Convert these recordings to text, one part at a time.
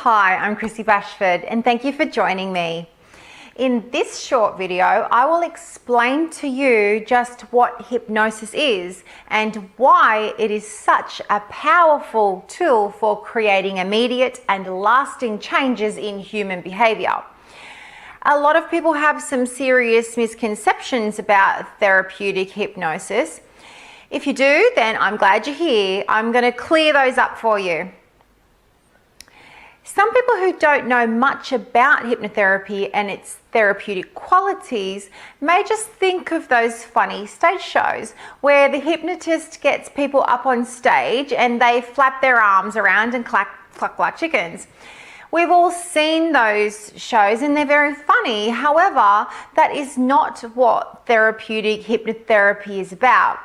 Hi, I'm Chrissy Bashford and thank you for joining me. In this short video, I will explain to you just what hypnosis is and why it is such a powerful tool for creating immediate and lasting changes in human behavior. A lot of people have some serious misconceptions about therapeutic hypnosis. If you do, then I'm glad you're here. I'm going to clear those up for you. Some people who don't know much about hypnotherapy and its therapeutic qualities may just think of those funny stage shows where the hypnotist gets people up on stage and they flap their arms around and cluck like chickens. We've all seen those shows and they're very funny. However, that is not what therapeutic hypnotherapy is about.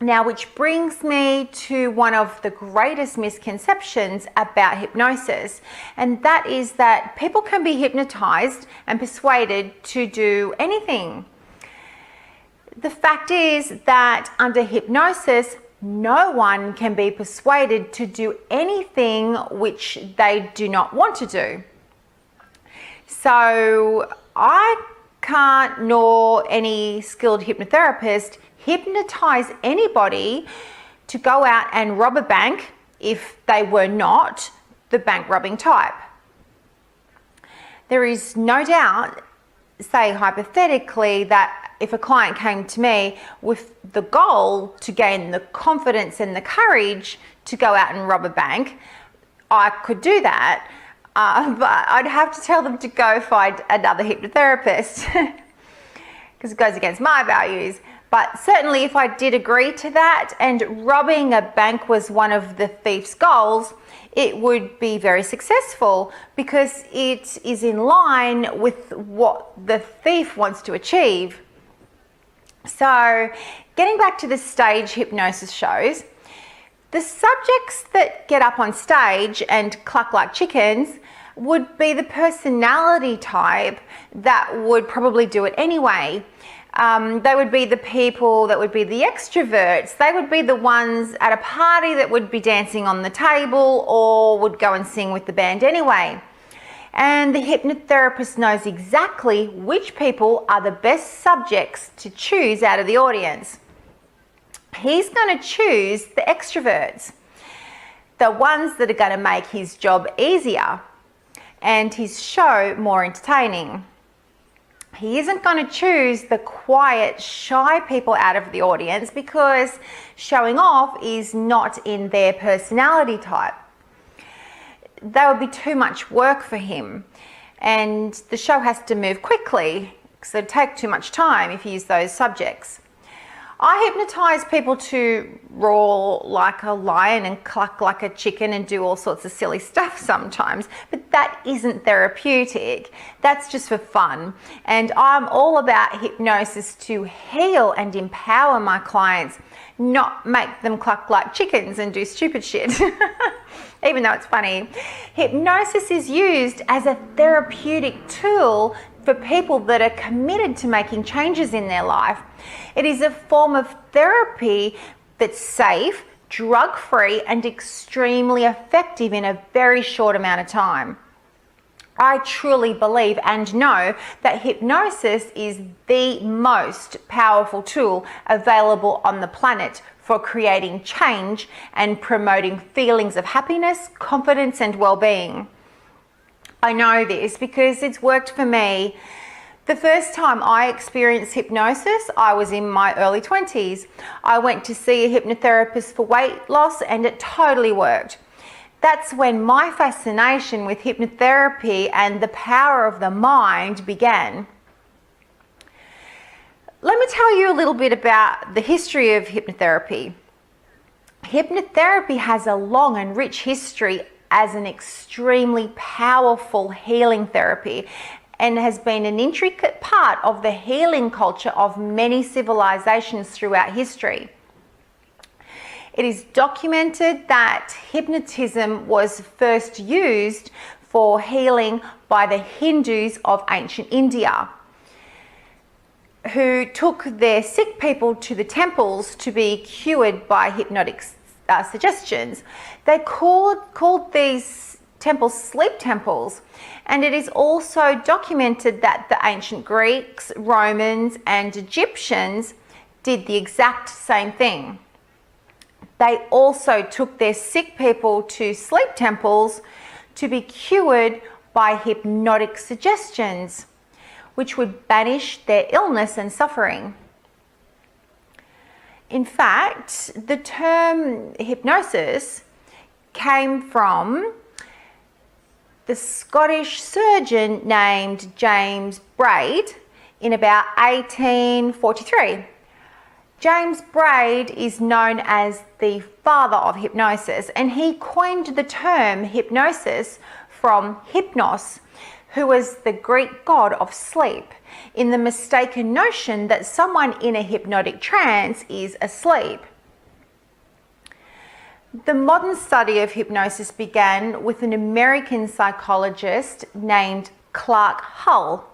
Now, which brings me to one of the greatest misconceptions about hypnosis, and that is that people can be hypnotized and persuaded to do anything. The fact is that under hypnosis, no one can be persuaded to do anything which they do not want to do. So I can't, nor any skilled hypnotherapist, hypnotize anybody to go out and rob a bank if they were not the bank robbing type. There is no doubt, say hypothetically, that if a client came to me with the goal to gain the confidence and the courage to go out and rob a bank, I could do that, but I'd have to tell them to go find another hypnotherapist because it goes against my values. But certainly if I did agree to that and robbing a bank was one of the thief's goals, it would be very successful because it is in line with what the thief wants to achieve. So getting back to the stage hypnosis shows, the subjects that get up on stage and cluck like chickens would be the personality type that would probably do it anyway. They would be the people that would be the extroverts. They would be the ones at a party that would be dancing on the table or would go and sing with the band anyway. And the hypnotherapist knows exactly which people are the best subjects to choose out of the audience. He's going to choose the extroverts, the ones that are going to make his job easier and his show more entertaining. He isn't going to choose the quiet, shy people out of the audience because showing off is not in their personality type. That would be too much work for him, and the show has to move quickly, so it'd take too much time if you use those subjects. I hypnotize people to roar like a lion and cluck like a chicken and do all sorts of silly stuff sometimes, but that isn't therapeutic. That's just for fun. And I'm all about hypnosis to heal and empower my clients, not make them cluck like chickens and do stupid shit. Even though it's funny. Hypnosis is used as a therapeutic tool for people that are committed to making changes in their life. It is a form of therapy that's safe, drug-free, and extremely effective in a very short amount of time. I truly believe and know that hypnosis is the most powerful tool available on the planet for creating change and promoting feelings of happiness, confidence, and well-being. I know this because it's worked for me. The first time I experienced hypnosis, I was in my early 20s. I went to see a hypnotherapist for weight loss and it totally worked. That's when my fascination with hypnotherapy and the power of the mind began. Let me tell you a little bit about the history of hypnotherapy. Hypnotherapy has a long and rich history as an extremely powerful healing therapy and has been an intricate part of the healing culture of many civilizations throughout history. It is documented that hypnotism was first used for healing by the Hindus of ancient India, who took their sick people to the temples to be cured by hypnotic suggestions. They called these temples, sleep temples. And it is also documented that the ancient Greeks, Romans, and Egyptians did the exact same thing. They also took their sick people to sleep temples to be cured by hypnotic suggestions, which would banish their illness and suffering. In fact, the term hypnosis came from the Scottish surgeon named James Braid in about 1843. James Braid is known as the father of hypnosis, and he coined the term hypnosis from Hypnos, who was the Greek god of sleep, in the mistaken notion that someone in a hypnotic trance is asleep. The modern study of hypnosis began with an American psychologist named Clark Hull.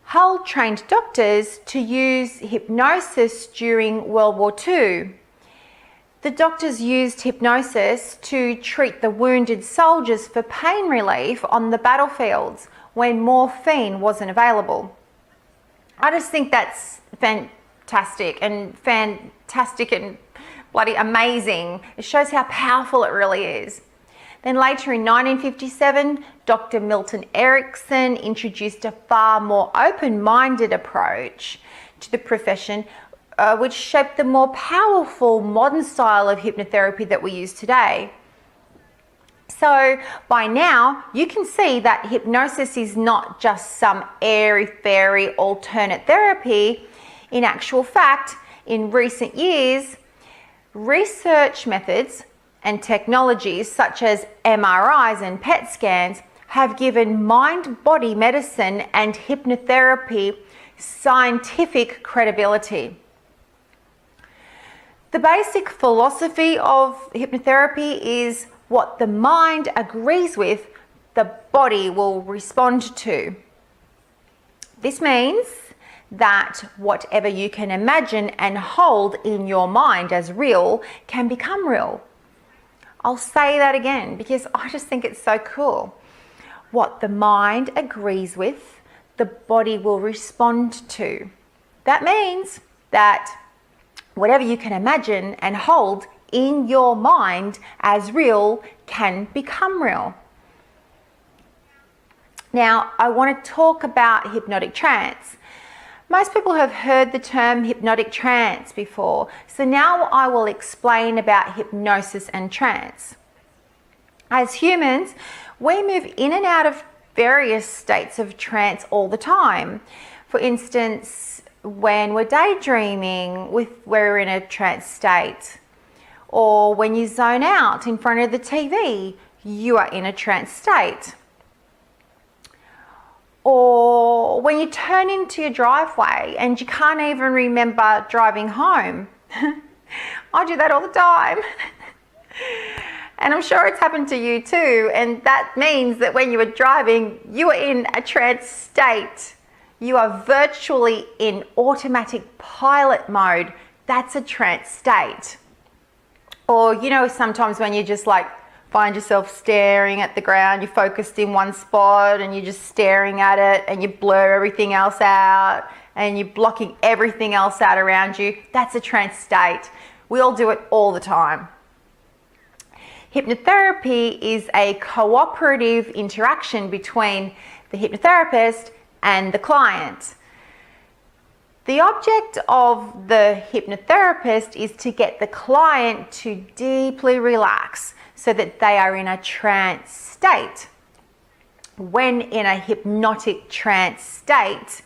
Hull trained doctors to use hypnosis during World War II. The doctors used hypnosis to treat the wounded soldiers for pain relief on the battlefields when morphine wasn't available. I just think that's fantastic and bloody amazing. It shows how powerful it really is. Then later in 1957, Dr. Milton Erickson introduced a far more open-minded approach to the profession, which shaped the more powerful modern style of hypnotherapy that we use today. So by now, you can see that hypnosis is not just some airy-fairy alternate therapy. In actual fact, in recent years, research methods and technologies such as MRIs and PET scans have given mind-body medicine and hypnotherapy scientific credibility. The basic philosophy of hypnotherapy is what the mind agrees with, the body will respond to. This means that whatever you can imagine and hold in your mind as real can become real. I'll say that again because I just think it's so cool. What the mind agrees with, the body will respond to. That means that whatever you can imagine and hold in your mind as real can become real. Now, I want to talk about hypnotic trance. Most people have heard the term hypnotic trance before, so now I will explain about hypnosis and trance. As humans, we move in and out of various states of trance all the time. For instance, when we're daydreaming, we're in a trance state. Or when you zone out in front of the TV, you are in a trance state. Or when you turn into your driveway and you can't even remember driving home. I do that all the time. And I'm sure it's happened to you too. And that means that when you are driving, you are in a trance state. You are virtually in automatic pilot mode. That's a trance state. Or, you know, sometimes when you just find yourself staring at the ground, you're focused in one spot and you're just staring at it and you blur everything else out and you're blocking everything else out around you. That's a trance state. We all do it all the time. Hypnotherapy is a cooperative interaction between the hypnotherapist and the client. The object of the hypnotherapist is to get the client to deeply relax so that they are in a trance state. When in a hypnotic trance state,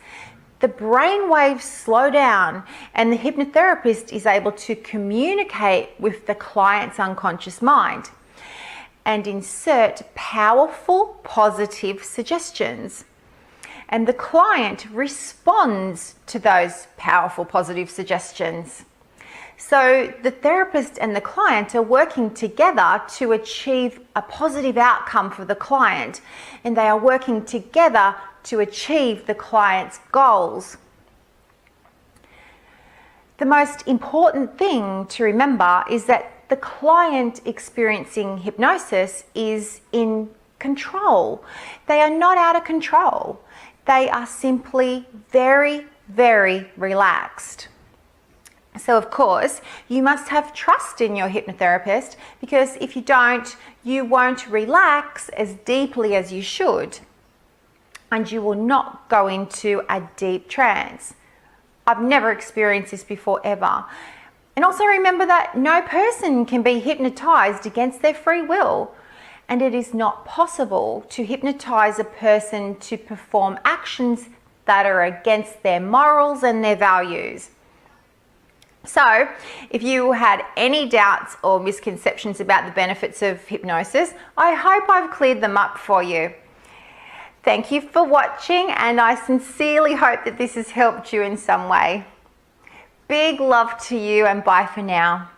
the brain waves slow down and the hypnotherapist is able to communicate with the client's unconscious mind and insert powerful positive suggestions. And the client responds to those powerful positive suggestions. So the therapist and the client are working together to achieve a positive outcome for the client, and they are working together to achieve the client's goals. The most important thing to remember is that the client experiencing hypnosis is in control. They are not out of control. They are simply very, very relaxed. So of course, you must have trust in your hypnotherapist, because if you don't, you won't relax as deeply as you should, and you will not go into a deep trance. I've never experienced this before ever. And also remember that no person can be hypnotized against their free will, and it is not possible to hypnotize a person to perform actions that are against their morals and their values. So, if you had any doubts or misconceptions about the benefits of hypnosis, I hope I've cleared them up for you. Thank you for watching, and I sincerely hope that this has helped you in some way. Big love to you, and bye for now.